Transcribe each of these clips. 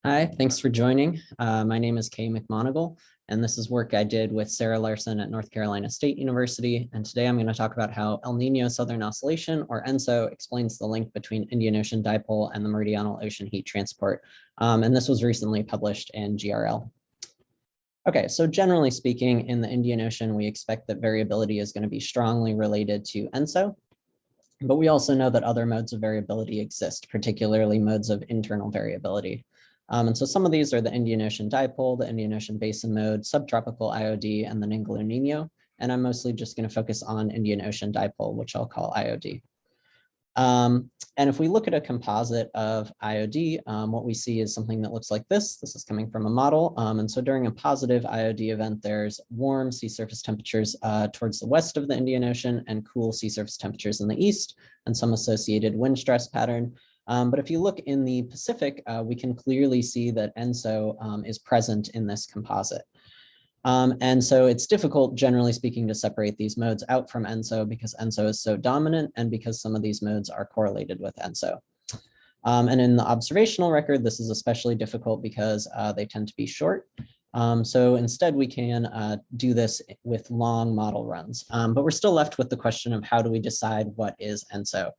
Hi, thanks for joining. My name is McMonigal, and this is work I did with Sarah Larson at North Carolina State University. And today I'm going to talk about how El Nino Southern Oscillation, or ENSO, explains the link between Indian Ocean dipole and the meridional ocean heat transport. And this was recently published in GRL. Okay, so generally speaking, in the Indian Ocean, we expect that variability is going to be strongly related to ENSO. But we also know that other modes of variability exist, particularly modes of internal variability. And so some of these are the Indian Ocean dipole, the Indian Ocean basin mode, subtropical IOD, and the Anglo Nino. And I'm mostly just going to focus on Indian Ocean dipole, which I'll call IOD. And if we look at a composite of IOD, what we see is something that looks like this. This is coming from a model. And so during a positive IOD event, there's warm sea surface temperatures towards the west of the Indian Ocean and cool sea surface temperatures in the east, and some associated wind stress pattern. But if you look in the Pacific, we can clearly see that ENSO is present in this composite. And so it's difficult, generally speaking, to separate these modes out from ENSO because ENSO is so dominant and because some of these modes are correlated with ENSO. And in the observational record, this is especially difficult because they tend to be short. So instead, we can do this with long model runs. But we're still left with the question of how do we decide what is ENSO?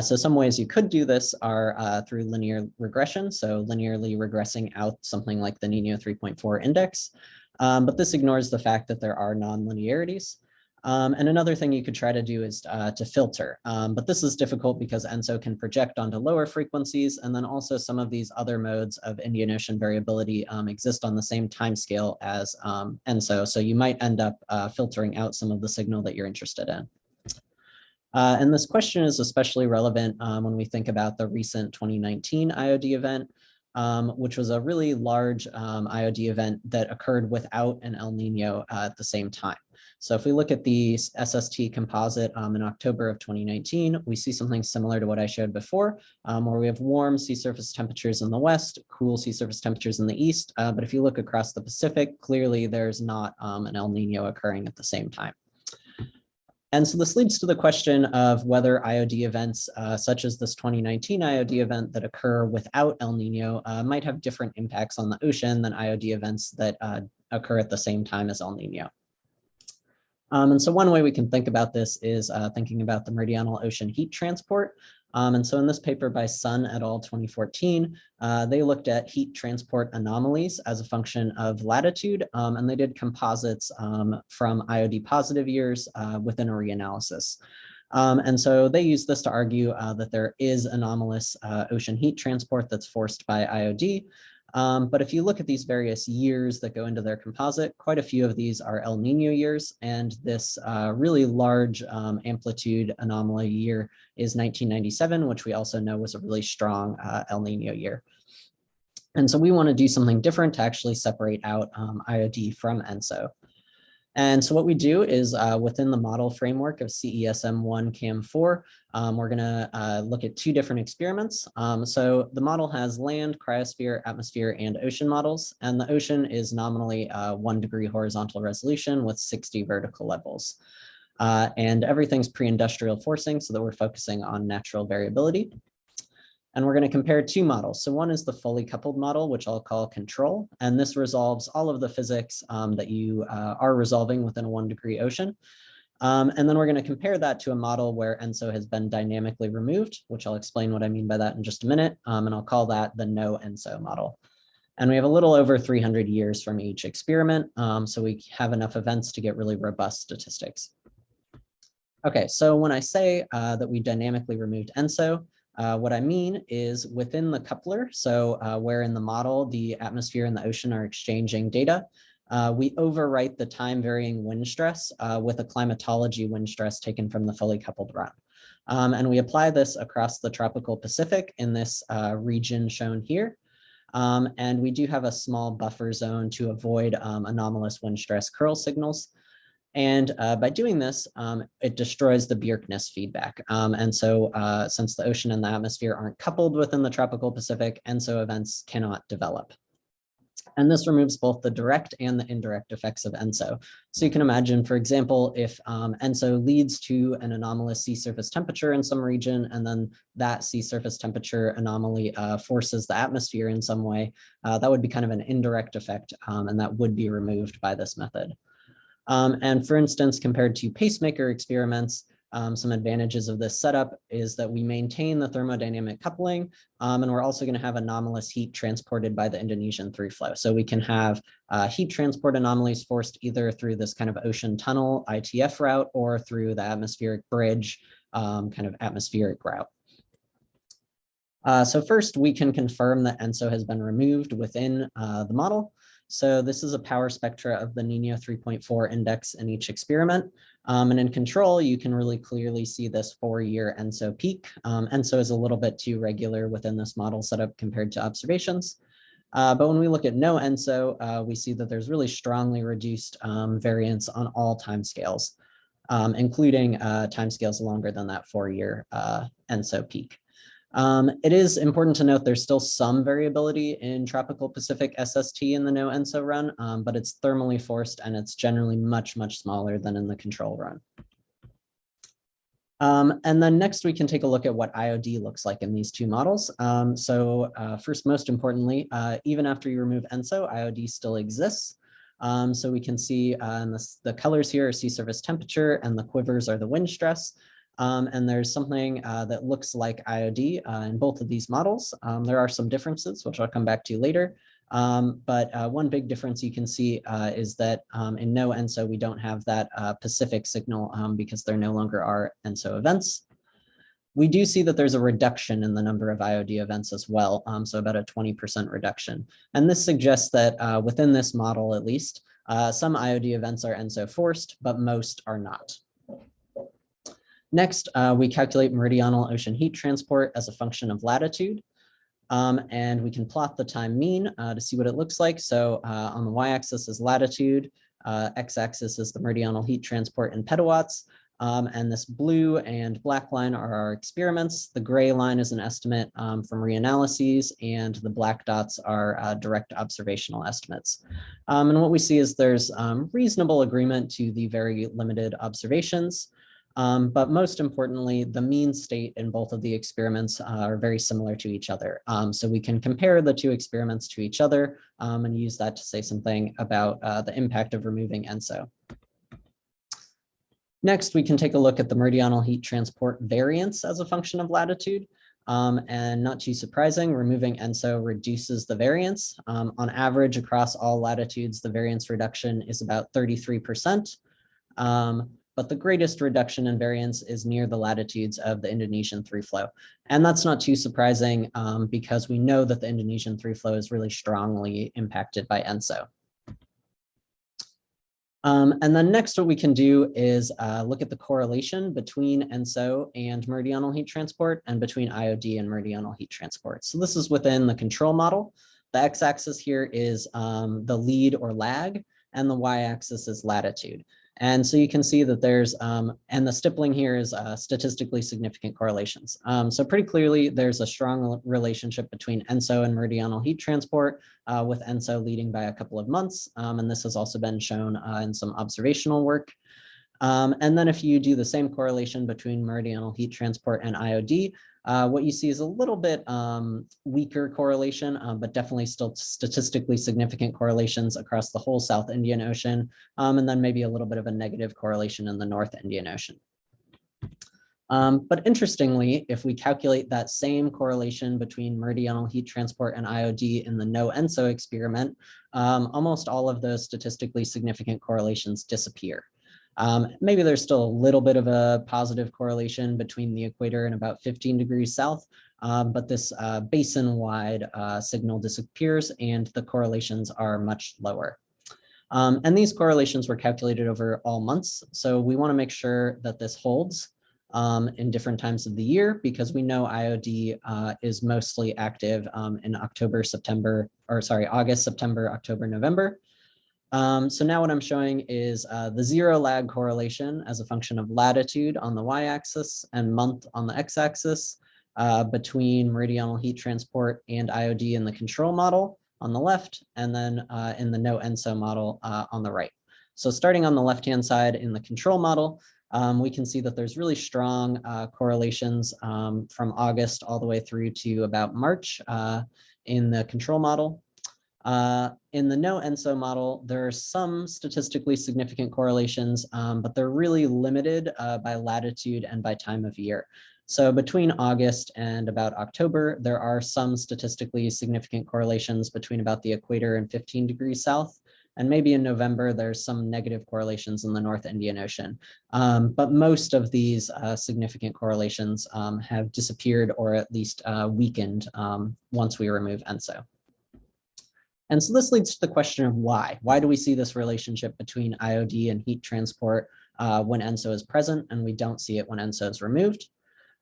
So some ways you could do this are through linear regression, so linearly regressing out something like the Nino 3.4 index. But this ignores the fact that there are non-linearities. And another thing you could try to do is to filter. But this is difficult because ENSO can project onto lower frequencies. And then also some of these other modes of Indian Ocean variability exist on the same time scale as ENSO. So you might end up filtering out some of the signal that you're interested in. And this question is especially relevant when we think about the recent 2019 IOD event, which was a really large IOD event that occurred without an El Nino at the same time. So if we look at the SST composite in October of 2019, we see something similar to what I showed before, where we have warm sea surface temperatures in the west, cool sea surface temperatures in the east. But if you look across the Pacific, clearly there's not an El Nino occurring at the same time. And so this leads to the question of whether IOD events, such as this 2019 IOD event that occur without El Nino, might have different impacts on the ocean than IOD events that occur at the same time as El Nino. And so one way we can think about this is thinking about the meridional ocean heat transport. And so in this paper by Sun et al. 2014, they looked at heat transport anomalies as a function of latitude, and they did composites from IOD positive years within a reanalysis. And so they used this to argue that there is anomalous ocean heat transport that's forced by IOD. But if you look at these various years that go into their composite, quite a few of these are El Nino years, and this really large amplitude anomaly year is 1997, which we also know was a really strong El Nino year. And so we want to do something different to actually separate out IOD from ENSO. And so what we do is within the model framework of CESM1 CAM4, we're going to look at two different experiments. So the model has land, cryosphere, atmosphere, and ocean models. And the ocean is nominally 1 degree horizontal resolution with 60 vertical levels. And everything's pre-industrial forcing so that we're focusing on natural variability. And we're going to compare two models. So one is the fully coupled model, which I'll call control. And this resolves all of the physics that you are resolving within a 1 degree ocean. And then we're going to compare that to a model where ENSO has been dynamically removed, which I'll explain what I mean by that in just a minute. And I'll call that the no ENSO model. And we have a little over 300 years from each experiment. So we have enough events to get really robust statistics. Okay, so when I say that we dynamically removed ENSO, what I mean is within the coupler, so where in the model the atmosphere and the ocean are exchanging data, we overwrite the time varying wind stress with a climatology wind stress taken from the fully coupled run. And we apply this across the tropical Pacific in this region shown here. And we do have a small buffer zone to avoid anomalous wind stress curl signals. And by doing this, it destroys the Bjerknes feedback. And so since the ocean and the atmosphere aren't coupled within the tropical Pacific, ENSO events cannot develop. And this removes both the direct and the indirect effects of ENSO. So you can imagine, for example, if ENSO leads to an anomalous sea surface temperature in some region, and then that sea surface temperature anomaly forces the atmosphere in some way, that would be kind of an indirect effect, and that would be removed by this method. And for instance, compared to pacemaker experiments, some advantages of this setup is that we maintain the thermodynamic coupling, and we're also going to have anomalous heat transported by the Indonesian through flow. So we can have heat transport anomalies forced either through this kind of ocean tunnel ITF route or through the atmospheric bridge kind of atmospheric route. So first, we can confirm that ENSO has been removed within the model. So this is a power spectra of the Nino 3.4 index in each experiment. And in control, you can really clearly see this 4-year ENSO peak. ENSO is a little bit too regular within this model setup compared to observations. But when we look at no ENSO, we see that there's really strongly reduced variance on all timescales, including timescales longer than that 4-year ENSO peak. It is important to note there's still some variability in tropical Pacific SST in the no ENSO run, but it's thermally forced and it's generally much, much smaller than in the control run. And then next we can take a look at what IOD looks like in these two models. First, most importantly, even after you remove ENSO, IOD still exists. So we can see the colors here are sea surface temperature and the quivers are the wind stress. And there's something that looks like IOD in both of these models. There are some differences, which I'll come back to later. But one big difference you can see is that in no ENSO, we don't have that Pacific signal because there no longer are ENSO events. We do see that there's a reduction in the number of IOD events as well, so about a 20% reduction. And this suggests that within this model, at least, some IOD events are ENSO forced, but most are not. Next, we calculate meridional ocean heat transport as a function of latitude. And we can plot the time mean to see what it looks like. So on the y-axis is latitude, x-axis is the meridional heat transport in petawatts. And this blue and black line are our experiments. The gray line is an estimate from reanalyses, and the black dots are direct observational estimates. And what we see is there's reasonable agreement to the very limited observations. But most importantly, the mean state in both of the experiments are very similar to each other. So we can compare the two experiments to each other and use that to say something about the impact of removing ENSO. Next, we can take a look at the meridional heat transport variance as a function of latitude. And not too surprising, removing ENSO reduces the variance. On average, across all latitudes, the variance reduction is about 33%. But the greatest reduction in variance is near the latitudes of the Indonesian through flow. And that's not too surprising because we know that the Indonesian through flow is really strongly impacted by ENSO. And then next what we can do is look at the correlation between ENSO and meridional heat transport and between IOD and meridional heat transport. So this is within the control model. The x-axis here is the lead or lag, and the y-axis is latitude. And so you can see that there's, and the stippling here is statistically significant correlations. So pretty clearly, there's a strong relationship between ENSO and meridional heat transport, with ENSO leading by a couple of months. And this has also been shown in some observational work. And then if you do the same correlation between meridional heat transport and IOD, what you see is a little bit weaker correlation, but definitely still statistically significant correlations across the whole South Indian Ocean, and then maybe a little bit of a negative correlation in the North Indian Ocean. But interestingly, if we calculate that same correlation between meridional heat transport and IOD in the no ENSO experiment, almost all of those statistically significant correlations disappear. Maybe there's still a little bit of a positive correlation between the equator and about 15 degrees south, but this basin-wide signal disappears and the correlations are much lower. And these correlations were calculated over all months. So we want to make sure that this holds in different times of the year, because we know IOD is mostly active in August, September, October, November. So now what I'm showing is the zero lag correlation as a function of latitude on the y-axis and month on the x-axis between meridional heat transport and IOD in the control model on the left, and then in the no ENSO model on the right. So starting on the left-hand side in the control model, we can see that there's really strong correlations from August all the way through to about March in the control model. In the no ENSO model, there are some statistically significant correlations, but they're really limited by latitude and by time of year. So between August and about October, there are some statistically significant correlations between about the equator and 15 degrees south. And maybe in November, there's some negative correlations in the North Indian Ocean. But most of these significant correlations have disappeared or at least weakened once we remove ENSO. And so this leads to the question of why. Why do we see this relationship between IOD and heat transport when ENSO is present and we don't see it when ENSO is removed?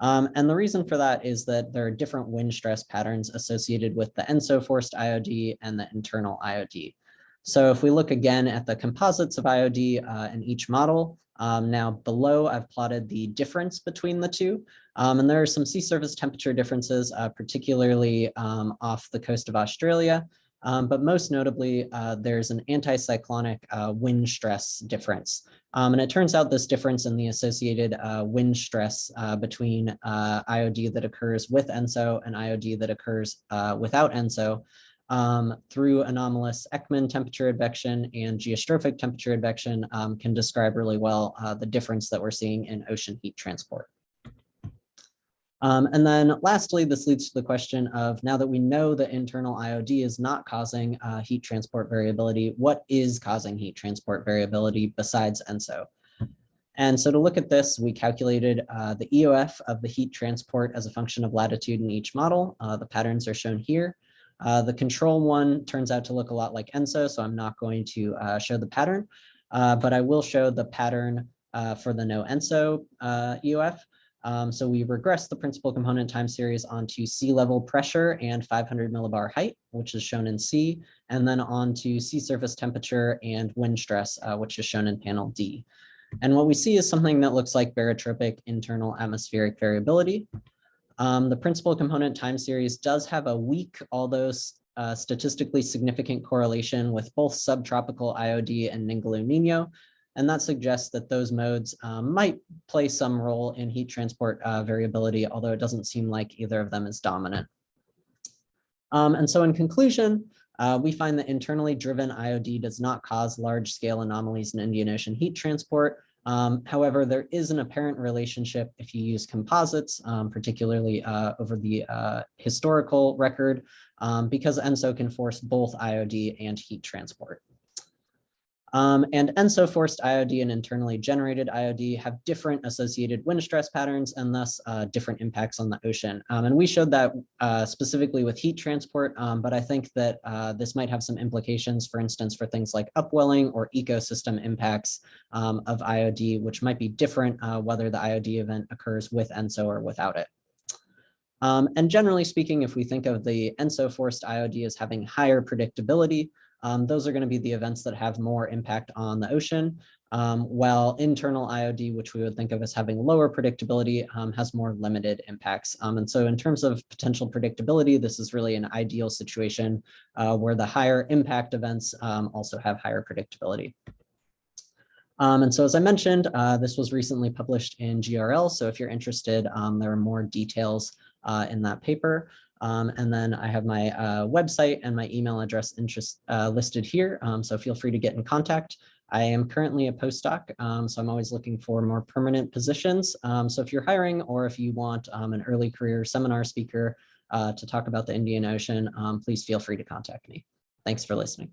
And the reason for that is that there are different wind stress patterns associated with the ENSO forced IOD and the internal IOD. So if we look again at the composites of IOD in each model, now below I've plotted the difference between the two. And there are some sea surface temperature differences, particularly off the coast of Australia. But most notably, there's an anticyclonic wind stress difference. And it turns out this difference in the associated wind stress between IOD that occurs with ENSO and IOD that occurs without ENSO through anomalous Ekman temperature advection and geostrophic temperature advection can describe really well the difference that we're seeing in ocean heat transport. And then lastly, this leads to the question of, now that we know that internal IOD is not causing heat transport variability, what is causing heat transport variability besides ENSO? And so to look at this, we calculated the EOF of the heat transport as a function of latitude in each model. The patterns are shown here. The control one turns out to look a lot like ENSO, so I'm not going to show the pattern, but I will show the pattern for the no ENSO EOF. So we regress the principal component time series onto sea level pressure and 500 millibar height, which is shown in C, and then onto sea surface temperature and wind stress, which is shown in panel D. And what we see is something that looks like barotropic internal atmospheric variability. The principal component time series does have a weak, although statistically significant correlation with both subtropical IOD and Ningaloo-Nino. And that suggests that those modes might play some role in heat transport variability, although it doesn't seem like either of them is dominant. And so in conclusion, we find that internally driven IOD does not cause large-scale anomalies in Indian Ocean heat transport. However, there is an apparent relationship if you use composites, particularly over the historical record, because ENSO can force both IOD and heat transport. And ENSO forced IOD and internally generated IOD have different associated wind stress patterns and thus different impacts on the ocean. And we showed that specifically with heat transport, but I think that this might have some implications, for instance, for things like upwelling or ecosystem impacts of IOD, which might be different whether the IOD event occurs with ENSO or without it. And generally speaking, if we think of the ENSO forced IOD as having higher predictability, those are going to be the events that have more impact on the ocean, while internal IOD, which we would think of as having lower predictability, has more limited impacts. And so in terms of potential predictability, this is really an ideal situation where the higher impact events also have higher predictability. And so, as I mentioned, this was recently published in GRL. So if you're interested, there are more details in that paper. And then I have my website and my email address listed here. So feel free to get in contact. I am currently a postdoc, so I'm always looking for more permanent positions. So if you're hiring or if you want an early career seminar speaker to talk about the Indian Ocean, please feel free to contact me. Thanks for listening.